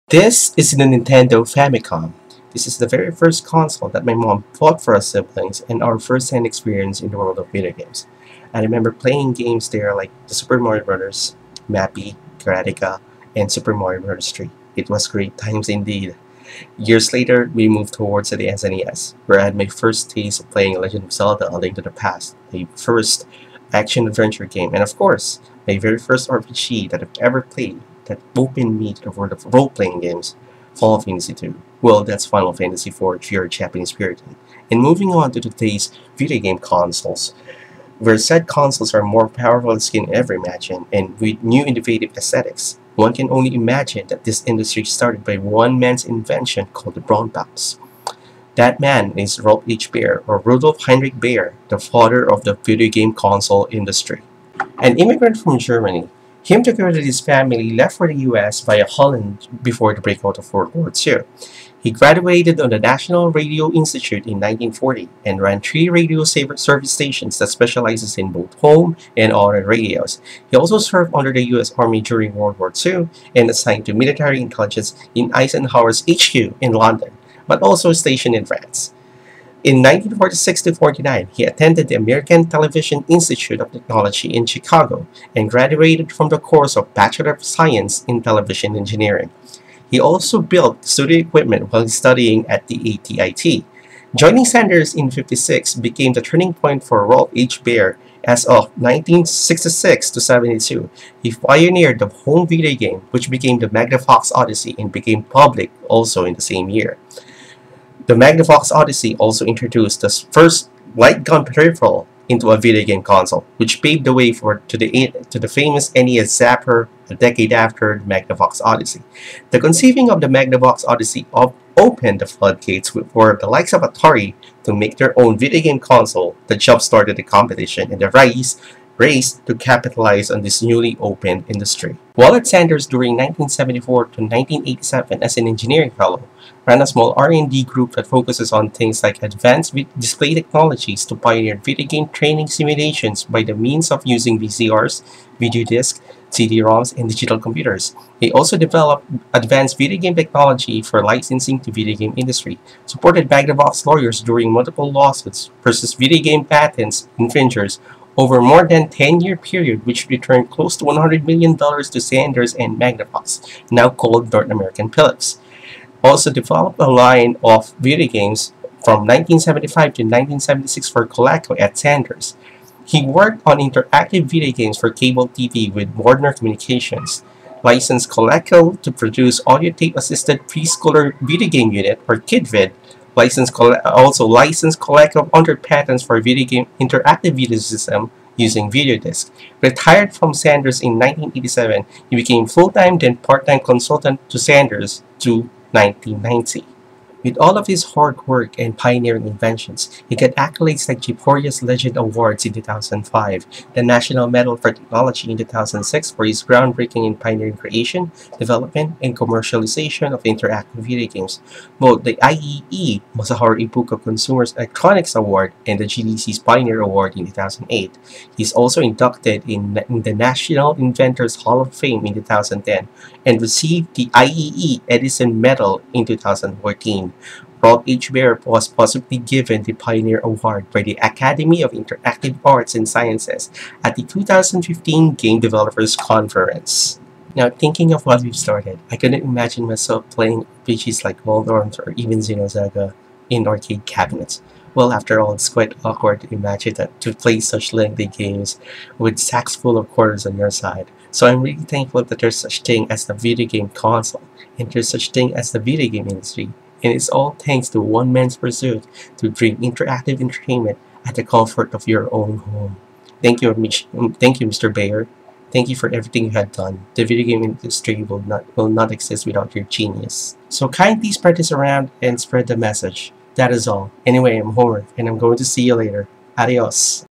This is the Nintendo Famicom. This is the very first console that my mom bought for us siblings and our first-hand experience in the world of video games. I remember playing games there like the Super Mario Bros., Mappy, Karateka, and Super Mario Bros. 3. It was great times indeed. Years later, we moved towards the SNES, where I had my first taste of playing Legend of Zelda: A Link to the Past, my first action-adventure game, and of course, my very first RPG that I've ever played that opened me to the world of role-playing games, Final Fantasy II. Well, that's Final Fantasy IV if you're a Japanese Puritan. And moving on to today's video game consoles, where said consoles are more powerful than you can ever imagine, and with new innovative aesthetics. One can only imagine that this industry started by one man's invention called the brown box. That man is Ralph H. Baer, or Rudolf Heinrich Baer, the father of the video game console industry. An immigrant from Germany, him together with his family left for the US via Holland before the breakout of World War II. He graduated on the National Radio Institute in 1940 and ran 3 radio service stations that specializes in both home and on-air radios. He also served under the US Army during World War II and assigned to military intelligence in Eisenhower's HQ in London, but also stationed in France. In 1946-49, he attended the American Television Institute of Technology in Chicago and graduated from the course of Bachelor of Science in Television Engineering. He also built studio equipment while studying at the ATIT. Joining Sanders in 1956 became the turning point for Ralph H. Baer. As of 1966-72, he pioneered the home video game, which became the Magnavox Odyssey and became public also in the same year. The Magnavox Odyssey also introduced the first light gun peripheral into a video game console, which paved the way to the famous NES Zapper a decade after the Magnavox Odyssey. The conceiving of the Magnavox Odyssey opened the floodgates for the likes of Atari to make their own video game console that jump-started the competition and the race to capitalize on this newly opened industry. While at Sanders during 1974 to 1987 as an engineering fellow, ran a small R&D group that focuses on things like advanced display technologies to pioneer video game training simulations by the means of using VCRs, video discs, CD-ROMs, and digital computers. They also developed advanced video game technology for licensing to video game industry, supported Magnavox lawyers during multiple lawsuits versus video game patents infringers over more than 10-year period, which returned close to $100 million to Sanders and Magnavox, now called North American Philips. Also developed a line of video games from 1975 to 1976 for Coleco at Sanders. He worked on interactive video games for cable TV with Warner Communications, licensed Coleco to produce audio tape-assisted preschooler video game unit or KidVid, also licensed Coleco under patents for video game interactive video system using video disc. Retired from Sanders in 1987, he became full-time then part-time consultant to Sanders to 1990. With all of his hard work and pioneering inventions, he got accolades like Giporia's Legend Awards in 2005, the National Medal for Technology in 2006 for his groundbreaking and pioneering creation, development, and commercialization of interactive video games, both the IEE Masaharu Ibuka Consumer Electronics Award and the GDC's Pioneer Award in 2008. He is also inducted in the National Inventors Hall of Fame in 2010 and received the IEE Edison Medal in 2014. Ralph H. Baer was possibly given the Pioneer Award by the Academy of Interactive Arts and Sciences at the 2015 Game Developers Conference. Now, thinking of what we've started, I couldn't imagine myself playing RPGs like Waldorf or even Xenosaga in arcade cabinets. Well, after all, it's quite awkward to imagine that to play such lengthy games with sacks full of quarters on your side. So I'm really thankful that there's such thing as the video game console, and there's such thing as the video game industry. And it's all thanks to one man's pursuit to bring interactive entertainment at the comfort of your own home. Thank you, Mr. Baer. Thank you for everything you had done. The video game industry will not exist without your genius. So kindly spread this around and spread the message. That is all. Anyway, I'm Homer, and I'm going to see you later. Adios.